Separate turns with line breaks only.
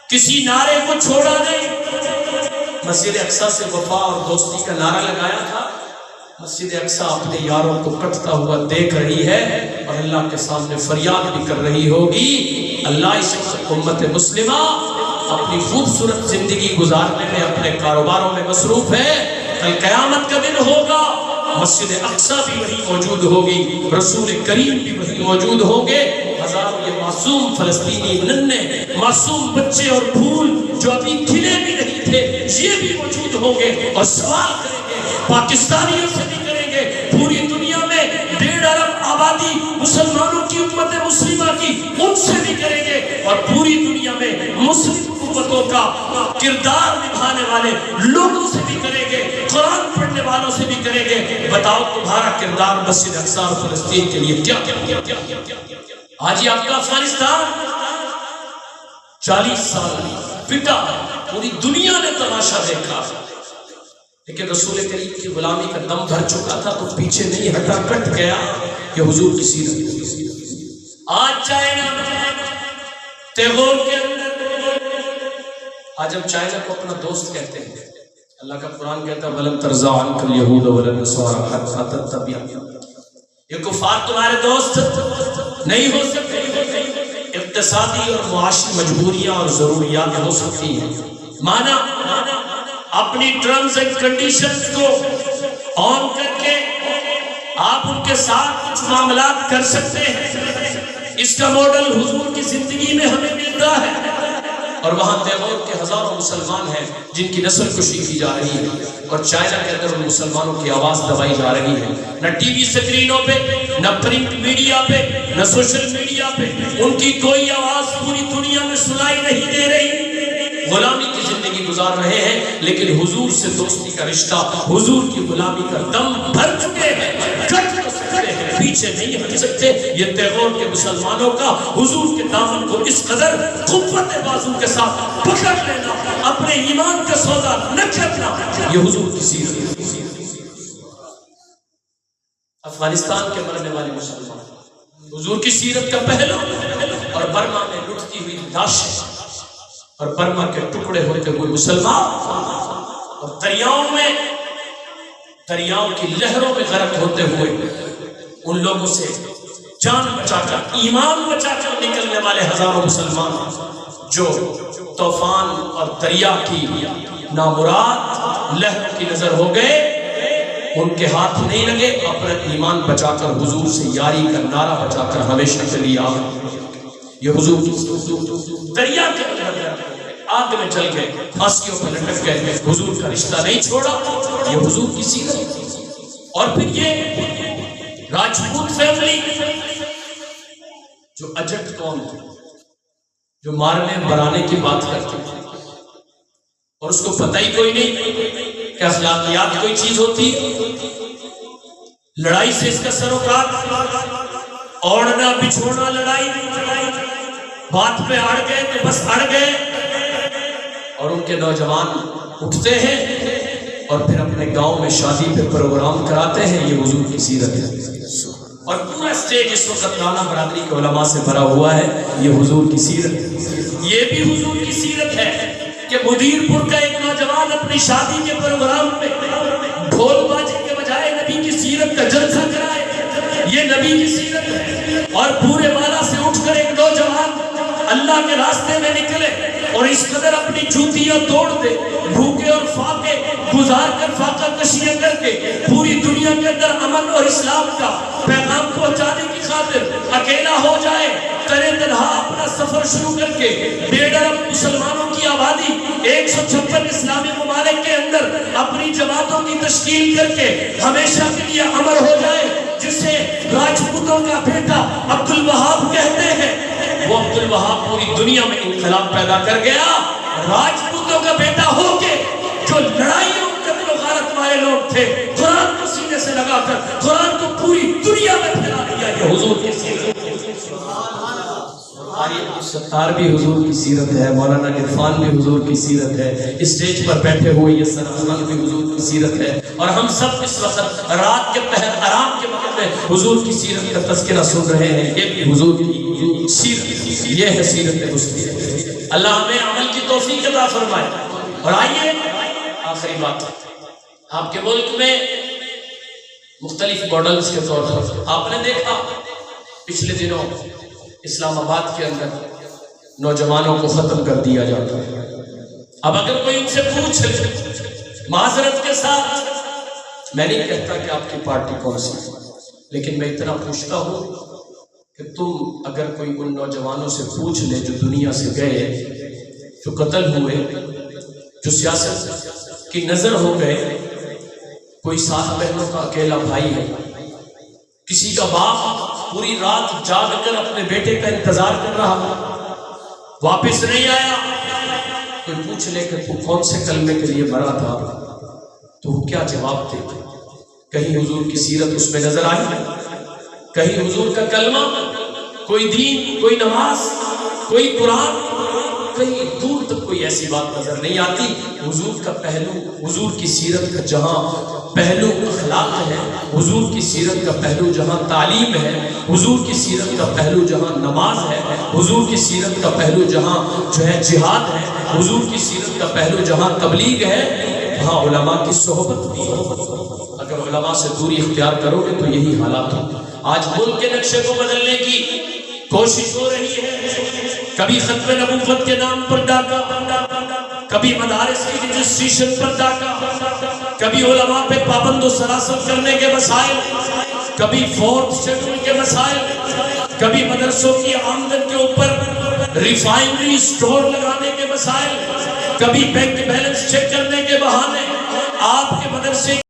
کسی نعرے کو چھوڑا نہیں. مسجد اقصی سے وفا اور دوستی کا نعرہ لگایا تھا. مسجد اقصی اپنے یاروں کو کٹتا ہوا دیکھ رہی ہے اور اللہ کے سامنے فریاد بھی کر رہی ہوگی. اللہ اس امت مسلمہ اپنی خوبصورت زندگی گزارنے میں اپنے کاروباروں میں مصروف ہے. کل قیامت کا دن ہوگا، مسجد اقصی بھی وہی موجود ہوگی، رسول کریم بھی وہی موجود ہوں گے. ہزاروں یہ معصوم فلسطینی ننھے معصوم بچے اور پھول جو ابھی کھلے بھی نہیں تھے یہ بھی موجود ہوں گے اور سوال کریں گے. پاکستانیوں سے بھی کریں گے. پوری دنیا میں 1.5 ارب آبادی مسلمانوں کی امت مسلمہ کی، ان سے بھی کریں گے. اور پوری دنیا میں مسلم امتوں کا کردار نبھانے والے لوگوں سے بھی کریں گے، قرآن پڑھنے والوں سے بھی کریں گے. بتاؤ تمہارا کردار مسجد اقصی اور فلسطین کے لیے کیا کیا؟ آج یہ آپ کا افغانستان 40 سال پٹا، پوری دنیا نے تماشا دیکھا، لیکن رسول کریم کی غلامی کا دم بھر چکا تھا تو پیچھے نہیں ہٹا، کٹ گیا. یہ حضور کی سیرت. آج چائنا تیغور کے اندر، آج ہم چائنا کو اپنا دوست کہتے ہیں. اللہ کا قرآن کہتا ہے وَلَن تَرْضَىٰ عَنْكَ الْيَهُودُ وَلَا النَّصَارَىٰ حَتَّىٰ تَتَّبِعَ مِلَّتَهُمْ. یہ کفار تمہارے دوست نہیں ہو سکتے. اقتصادی اور معاشی مجبوریاں اور ضروریات ہو سکتی ہیں. مانا اپنی ٹرمز اینڈ کنڈیشنز کو آن کر کے آپ ان کے ساتھ کچھ معاملات کر سکتے ہیں. اس کا ماڈل حضور کی زندگی میں ہمیں ملتا ہے. اور وہاں تیغور کے ہزاروں مسلمان ہیں جن کی نسل کشی کی جا رہی ہے، اور چائنا کے اندر ان مسلمانوں کی آواز دبائی جا رہی ہے. نہ ٹی وی سکرینوں پہ، نہ پرنٹ میڈیا پہ، نہ سوشل میڈیا پہ ان کی کوئی آواز پوری دنیا میں سنائی نہیں دے رہی. غلامی کی زندگی گزار رہے ہیں، لیکن حضور سے دوستی کا رشتہ، حضور کی غلامی کا دم بھر چکے ہیں، کٹ سکتے ہیں، پیچھے نہیں ہٹ سکتے. یہ تیغور کے مسلمانوں کا حضور کے دامن کو اس قدر قوت بازو کے ساتھ پکڑ لینا، اپنے ایمان کا سودا نہ کرنا، یہ حضور کی سیرت. افغانستان کے مرنے والے مسلمان حضور کی سیرت کا پہلو، اور برما میں لٹتی ہوئی لاشیں اور برما کے ٹکڑے ہوتے ہوئے مسلمان، اور دریاؤں کی لہروں میں غرق ہوتے ہوئے ان لوگوں سے جان بچا کر، ایمان بچا کر نکلنے والے ہزاروں مسلمان جو طوفان اور دریا کی نامراد لہروں کی نظر ہو گئے، ان کے ہاتھ نہیں لگے. اپنا ایمان بچا کر حضور سے یاری کا نعرہ بچا کر ہمیشہ کے لیے آگے. یہ حضور کی دریا کے اندر آگ میں چل گئے، پھانسیوں پر لٹک گئے، حضور کا رشتہ نہیں چھوڑا. یہ حضور کی سیرت. اور پھر یہ راجپوت فیملی جو اجٹ قوم تھی، جو مارنے برانے کی بات کرتے تھے، اور اس کو پتہ ہی کوئی نہیں کہ اخلاقیات کوئی چیز ہوتی ہے. لڑائی سے اس کا سروکار، اوڑھنا بچھوڑنا، لڑائی بات پہ اڑ گئے تو بس اڑ گئے. اور ان کے نوجوان اٹھتے ہیں اور پھر اپنے گاؤں میں شادی پہ پروگرام کراتے ہیں. یہ حضور کی سیرت ہے. اور پورا اسٹیج اس وقت رانا برادری کے علماء سے بھرا ہوا ہے. یہ حضور کی سیرت ہے. یہ بھی حضور کی سیرت ہے کہ مدیر پور کا ایک نوجوان اپنی شادی کے پروگرام پہ ڈھول باجے کے بجائے نبی کی سیرت کا جلسہ کرائے. یہ نبی کی سیرت ہے. اور پورے بالا سے اٹھ کر ایک نوجوان اللہ کے راستے میں نکلے اور اس قدر اپنی جوتیاں توڑ دے، بھوکے اور فاقے گزار کر، فاقہ کشیاں کر کے پوری دنیا کے اندر امن اور اسلام کا پیغام پہنچانے کی خاطر اکیلا ہو جائے، کرے تنہا اپنا سفر شروع کر کے 1.5 ارب مسلمانوں کی آبادی 156 اسلامی ممالک کے اندر اپنی جماعتوں کی تشکیل کر کے ہمیشہ کے لیے امر ہو جائے، جسے راجپوتوں کا بیٹا عبد الوہاب کہتے ہیں. وہ عبد الوہاب پوری دنیا میں انقلاب پیدا کر گیا. راجپوتوں کا بیٹا ہو کے جو لڑائیوں قتل و غارت والے لوگ تھے، قرآن کو سینے سے لگا کر قرآن کو پوری دنیا میں پھیلا دیا. یہ حضور کی سیرت. ستار بھی حضور کی سیرت ہے، مولانا عرفان بھی حضور کی سیرت ہے، اسٹیج پر بیٹھے ہوئے یہ سرافراز بھی حضور کی سیرت ہے. اور ہم سب اس وقت رات کے پہر آرام کے وقت میں حضور کی سیرت کا تذکرہ سن رہے ہیں. یہ بھی حضور کی سیرت، یہ ہے سیرت مصطفیٰ. اللہ ہمیں عمل کی توفیق عطا فرمائے۔ اور آئیے آخری بات، آپ کے ملک میں مختلف ماڈلز کے طور پر آپ نے دیکھا پچھلے دنوں اسلام آباد کے اندر نوجوانوں کو ختم کر دیا جاتا ہے۔ اب اگر کوئی ان سے پوچھ لے معذرت کے ساتھ، میں نہیں کہتا کہ آپ کی پارٹی کون سی، لیکن میں اتنا پوچھتا ہوں کہ تم اگر کوئی ان نوجوانوں سے پوچھ لے جو دنیا سے گئے، جو قتل ہوئے، جو سیاست کی نظر ہو گئے، کوئی 7 بہنوں کا اکیلا بھائی ہے، کسی کا باپ پوری رات جاگ کر اپنے بیٹے کا انتظار کر رہا، واپس نہیں آیا، کوئی پوچھ لے کہ تو کون سے کلمے کے لیے مرا تھا، تو وہ کیا جواب دے؟ کہیں حضور کی سیرت اس میں نظر آئی؟ کہیں حضور کا کلمہ، کوئی دین، کوئی نماز، کوئی قرآن، کہیں دور تک کوئی ایسی بات نظر نہیں آتی۔ حضور کا پہلو، حضور کی سیرت کا جہاں پہلو اخلاق ہے، حضور کی سیرت کا پہلو جہاں تعلیم ہے، حضور کی سیرت کا پہلو جہاں نماز ہے، حضور کی سیرت کا پہلو جہاں جو ہے جہاد ہے، حضور کی سیرت کا پہلو جہاں تبلیغ ہے، وہاں علماء کی صحبت بھی ہے۔ اگر علماء سے دوری اختیار کرو گے تو یہی حالات ہو۔ آج ملک کے نقشے کو بدلنے کی کوشش ہو رہی ہے، کبھی ختم نبوت کے نام پر ڈاکہ، کبھی مدارس کی رجسٹریشن پر ڈاکہ، کبھی علماء پہ پابند و سراسر کرنے کے مسائل، کبھی 4th شیڈول کے مسائل، کبھی مدرسوں کی آمدن کے اوپر ریفائنری سٹور لگانے کے مسائل، کبھی بینک بیلنس چیک کرنے کے بہانے آپ کے مدرسے